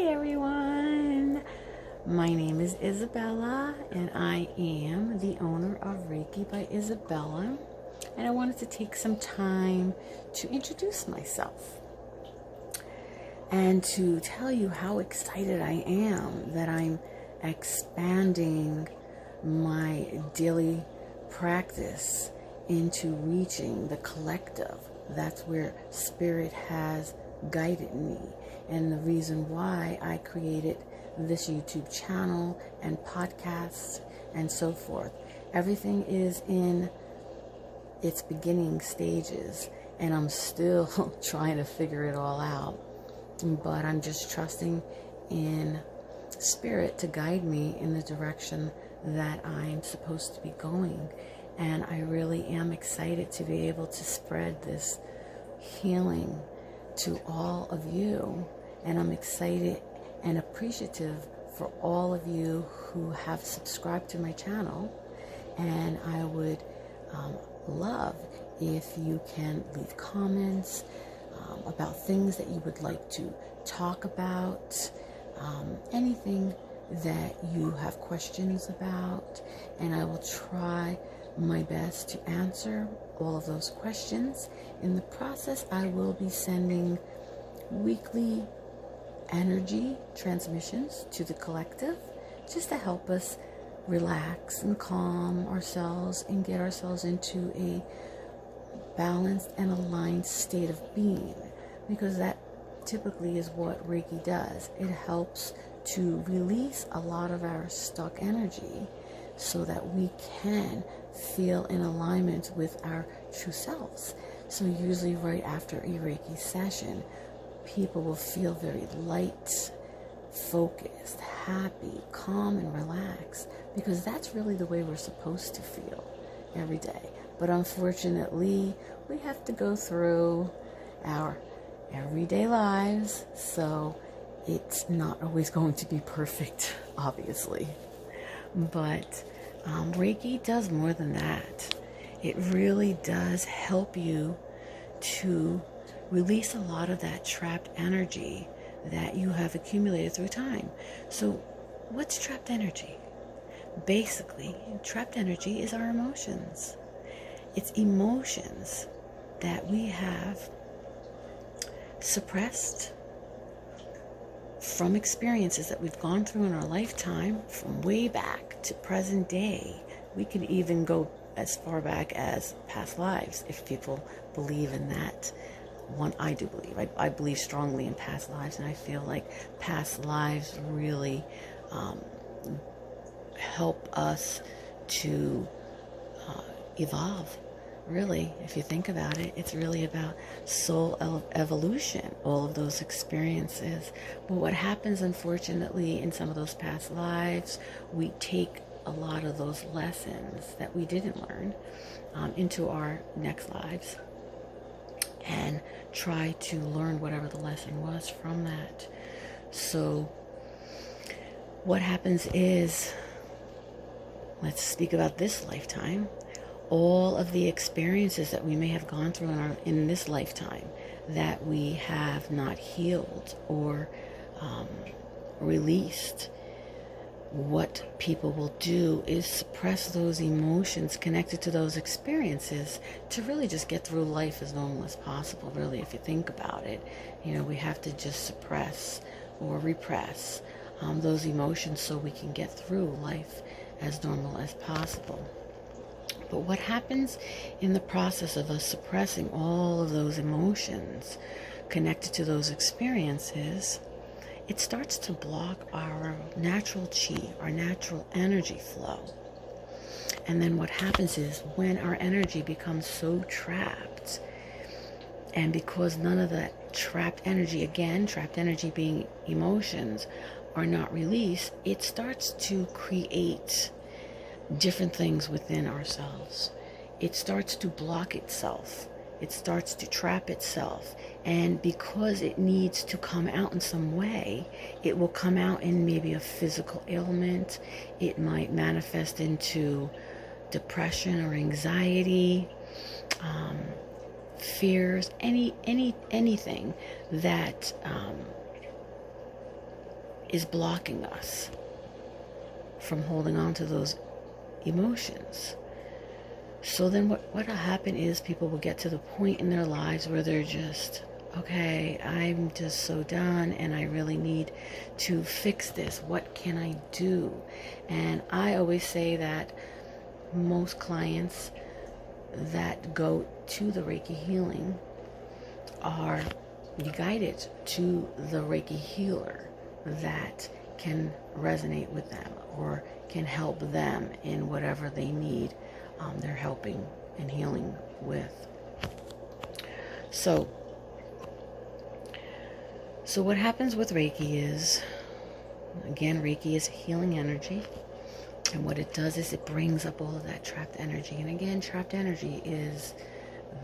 Hi everyone, my name is Isabella and I am the owner of Reiki by Isabella, and I wanted to take some time to introduce myself and to tell you how excited I am that I'm expanding my daily practice into reaching the collective. That's where Spirit has guided me, and the reason why I created this YouTube channel and podcasts and so forth. Everything is in its beginning stages, and I'm still trying to figure it all out. But I'm just trusting in Spirit to guide me in the direction that I'm supposed to be going. And I really am excited to be able to spread this healing to all of you. And I'm excited and appreciative for all of you who have subscribed to my channel. And I would love if you can leave comments about things that you would like to talk about, anything that you have questions about, and I will try my best to answer all of those questions. In the process, I will be sending weekly energy transmissions to the collective just to help us relax and calm ourselves and get ourselves into a balanced and aligned state of being, because that typically is what Reiki does. It helps to release a lot of our stuck energy so that we can feel in alignment with our true selves. So usually right after a Reiki session, people will feel very light, focused, happy, calm, and relaxed, because that's really the way we're supposed to feel every day. But unfortunately, we have to go through our everyday lives, so it's not always going to be perfect, obviously. But Reiki does more than that. It really does help you to release a lot of that trapped energy that you have accumulated through time. So what's trapped energy? Basically, trapped energy is our emotions. It's emotions that we have suppressed from experiences that we've gone through in our lifetime, from way back to present day. We can even go as far back as past lives, if people believe in that. One, I do believe. I believe strongly in past lives, and I feel like past lives really help us to evolve. Really, if you think about it, it's really about soul evolution, all of those experiences. But what happens, unfortunately, in some of those past lives, we take a lot of those lessons that we didn't learn into our next lives and try to learn whatever the lesson was from that. So what happens is, let's speak about this lifetime. All of the experiences that we may have gone through in this lifetime that we have not healed or released, what people will do is suppress those emotions connected to those experiences to really just get through life as normal as possible. Really, if you think about it, we have to just suppress or repress those emotions so we can get through life as normal as possible. But what happens in the process of us suppressing all of those emotions connected to those experiences, it starts to block our natural chi, our natural energy flow. And then what happens is, when our energy becomes so trapped, and because none of that trapped energy, again, trapped energy being emotions, are not released, it starts to create different things within ourselves. It starts to block itself. It starts to trap itself. And because it needs to come out in some way, it will come out in maybe a physical ailment. It might manifest into depression or anxiety, fears, anything that is blocking us from holding on to those emotions. So then what'll happen is people will get to the point in their lives where they're just, okay, I'm just so done and I really need to fix this. What can I do? And I always say that most clients that go to the Reiki healing are guided to the Reiki healer that can resonate with them or can help them in whatever they need they're helping and healing with. So what happens with Reiki is, again, Reiki is healing energy. And what it does is it brings up all of that trapped energy. And again, trapped energy is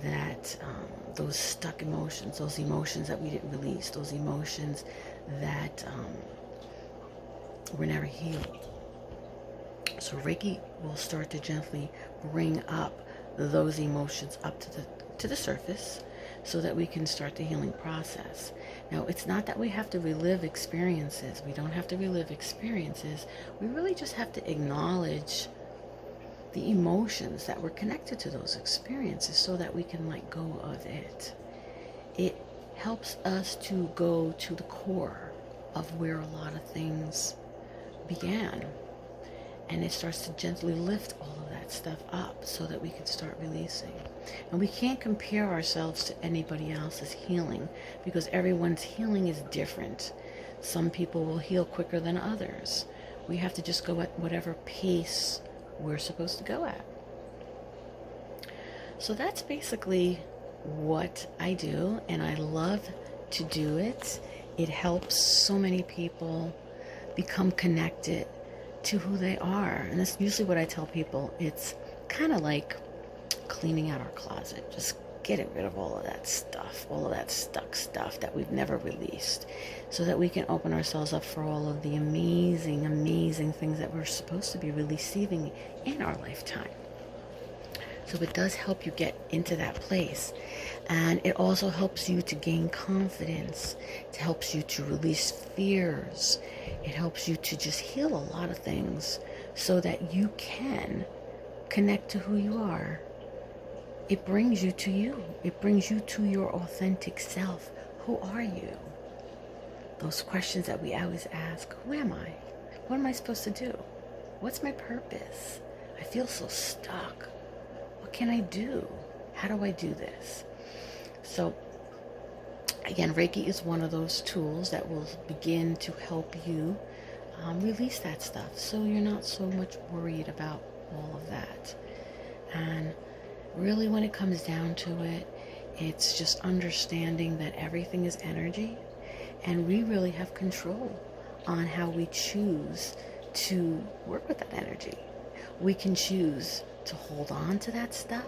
that those stuck emotions, those emotions that we didn't release, those emotions that were never healed. So Reiki will start to gently bring up those emotions up to the surface so that we can start the healing process. Now, it's not that we have to relive experiences. We don't have to relive experiences. We really just have to acknowledge the emotions that were connected to those experiences so that we can let go of it. It helps us to go to the core of where a lot of things began. And it starts to gently lift all of that stuff up so that we can start releasing. And we can't compare ourselves to anybody else's healing because everyone's healing is different. Some people will heal quicker than others. We have to just go at whatever pace we're supposed to go at. So that's basically what I do, and I love to do it. It helps so many people become connected to who they are. And that's usually what I tell people. It's kind of like cleaning out our closet, just getting rid of all of that stuff, all of that stuck stuff that we've never released, so that we can open ourselves up for all of the amazing, amazing things that we're supposed to be receiving in our lifetime. So it does help you get into that place. And it also helps you to gain confidence. It helps you to release fears. It helps you to just heal a lot of things so that you can connect to who you are. It brings you to you. It brings you to your authentic self. Who are you? Those questions that we always ask. Who am I? What am I supposed to do? What's my purpose? I feel so stuck. What can I do? How do I do this? So, again, Reiki is one of those tools that will begin to help you release that stuff so you're not so much worried about all of that. And really, when it comes down to it, it's just understanding that everything is energy, and we really have control on how we choose to work with that energy. We can choose to hold on to that stuff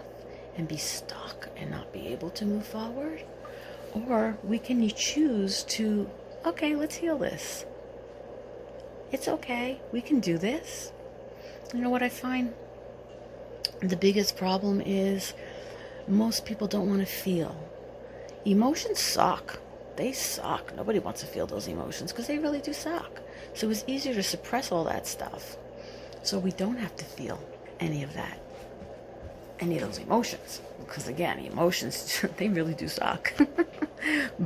and be stuck and not be able to move forward, or we can choose to, okay, let's heal this. It's okay, we can do this. You know what I find? The biggest problem is most people don't want to feel. Emotions suck. They suck. Nobody wants to feel those emotions because they really do suck. So it's easier to suppress all that stuff so we don't have to feel any of that, any of those emotions. Because again, emotions, they really do suck.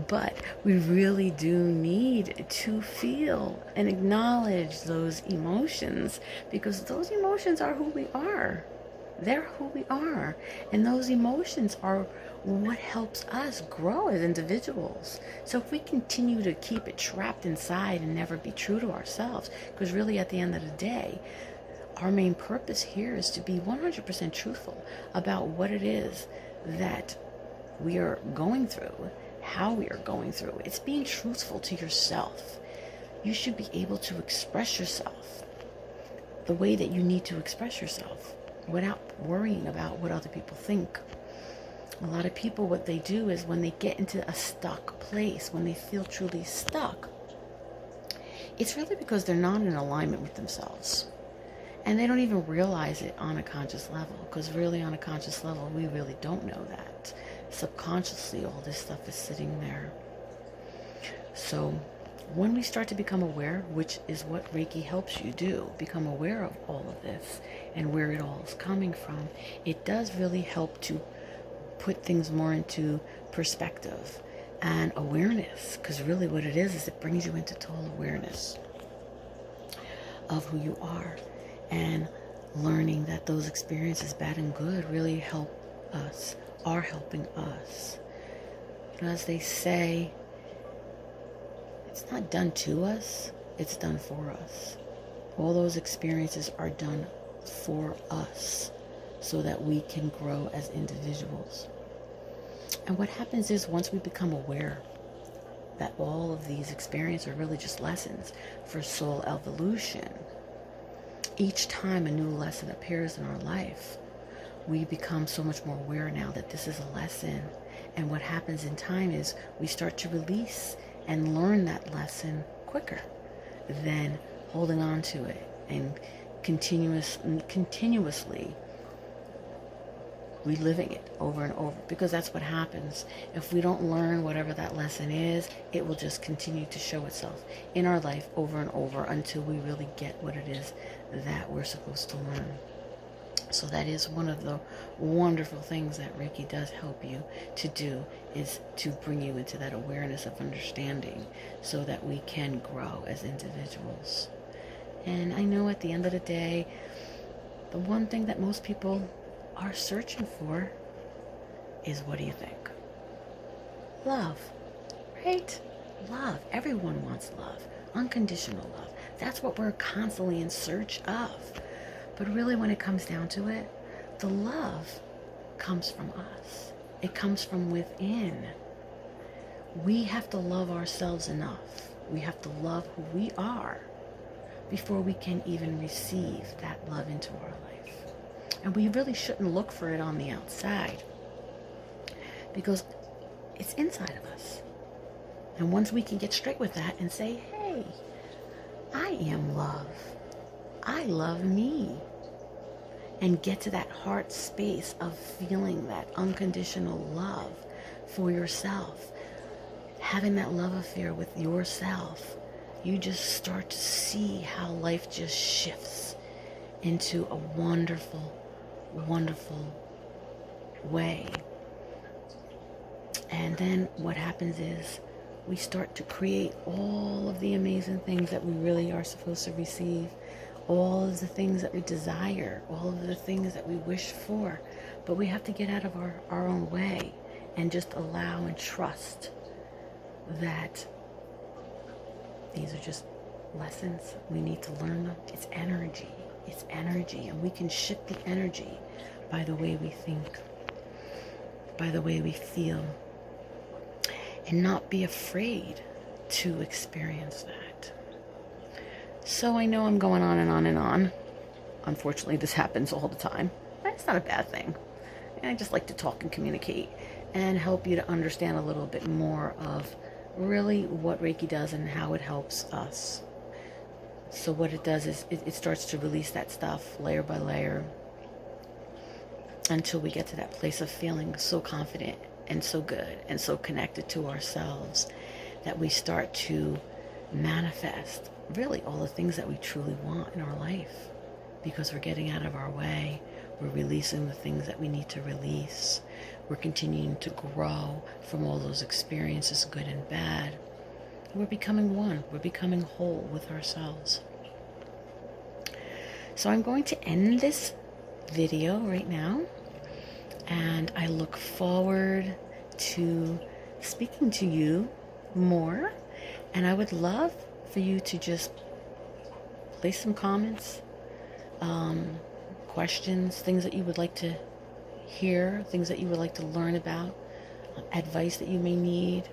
But we really do need to feel and acknowledge those emotions because those emotions are who we are. They're who we are. And those emotions are what helps us grow as individuals. So if we continue to keep it trapped inside and never be true to ourselves, because really at the end of the day, our main purpose here is to be 100% truthful about what it is that we are going through, how we are going through. It's being truthful to yourself. You should be able to express yourself the way that you need to express yourself without worrying about what other people think. A lot of people, what they do is when they get into a stuck place, when they feel truly stuck, it's really because they're not in alignment with themselves. And they don't even realize it on a conscious level, because really on a conscious level, we really don't know that. Subconsciously, all this stuff is sitting there. So When we start to become aware, which is what Reiki helps you do, become aware of all of this and where it all is coming from, it does really help to put things more into perspective and awareness, because really what it is it brings you into total awareness of who you are, and learning that those experiences, bad and good, really help us, are helping us. As they say, it's not done to us, it's done for us. All those experiences are done for us so that we can grow as individuals. And what happens is, once we become aware that all of these experiences are really just lessons for soul evolution, each time a new lesson appears in our life, we become so much more aware now that this is a lesson. And what happens in time is we start to release and learn that lesson quicker than holding on to it and continuously reliving it over and over, because that's what happens. If we don't learn whatever that lesson is, it will just continue to show itself in our life over and over until we really get what it is that we're supposed to learn. So that is one of the wonderful things that Reiki does help you to do, is to bring you into that awareness of understanding so that we can grow as individuals. And I know at the end of the day, the one thing that most people are searching for is, what do you think? Love, right? Love. Everyone wants love. Unconditional love. That's what we're constantly in search of. But really, when it comes down to it, the love comes from us. It comes from within. We have to love ourselves enough. We have to love who we are before we can even receive that love into our life. And we really shouldn't look for it on the outside, because it's inside of us. And once we can get straight with that and say, hey, I am love. I love me. And get to that heart space of feeling that unconditional love for yourself, having that love affair with yourself, you just start to see how life just shifts into a wonderful, wonderful way. And then what happens is we start to create all of the amazing things that we really are supposed to receive, all of the things that we desire, all of the things that we wish for. But we have to get out of our own way and just allow and trust that these are just lessons. We need to learn them. It's energy. It's energy, and we can shift the energy by the way we think, by the way we feel, and not be afraid to experience that. So I know I'm going on and on and on. Unfortunately, this happens all the time, but it's not a bad thing. And I just like to talk and communicate and help you to understand a little bit more of really what Reiki does and how it helps us. So what it does is it starts to release that stuff layer by layer until we get to that place of feeling so confident and so good and so connected to ourselves that we start to manifest really all the things that we truly want in our life, because we're getting out of our way. We're releasing the things that we need to release. We're continuing to grow from all those experiences, good and bad. We're becoming one. We're becoming whole with ourselves. So I'm going to end this video right now, and I look forward to speaking to you more. And I would love for you to just place some comments, questions, things that you would like to hear, things that you would like to learn about, advice that you may need.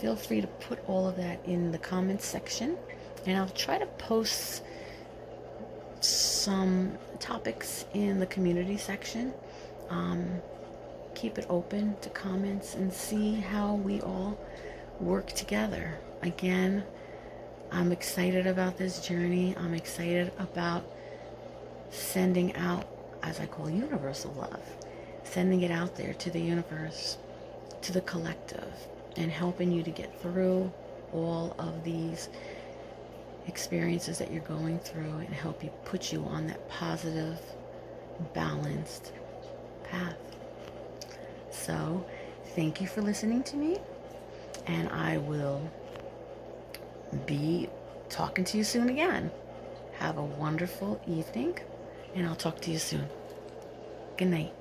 Feel free to put all of that in the comments section, and I'll try to post some topics in the community section. Keep it open to comments and see how we all work together. Again, I'm excited about this journey. I'm excited about sending out, as I call, universal love, sending it out there to the universe, to the collective, and helping you to get through all of these experiences that you're going through and help you put you on that positive, balanced path. So, thank you for listening to me, and I will be talking to you soon again. Have a wonderful evening, and I'll talk to you soon. Good night.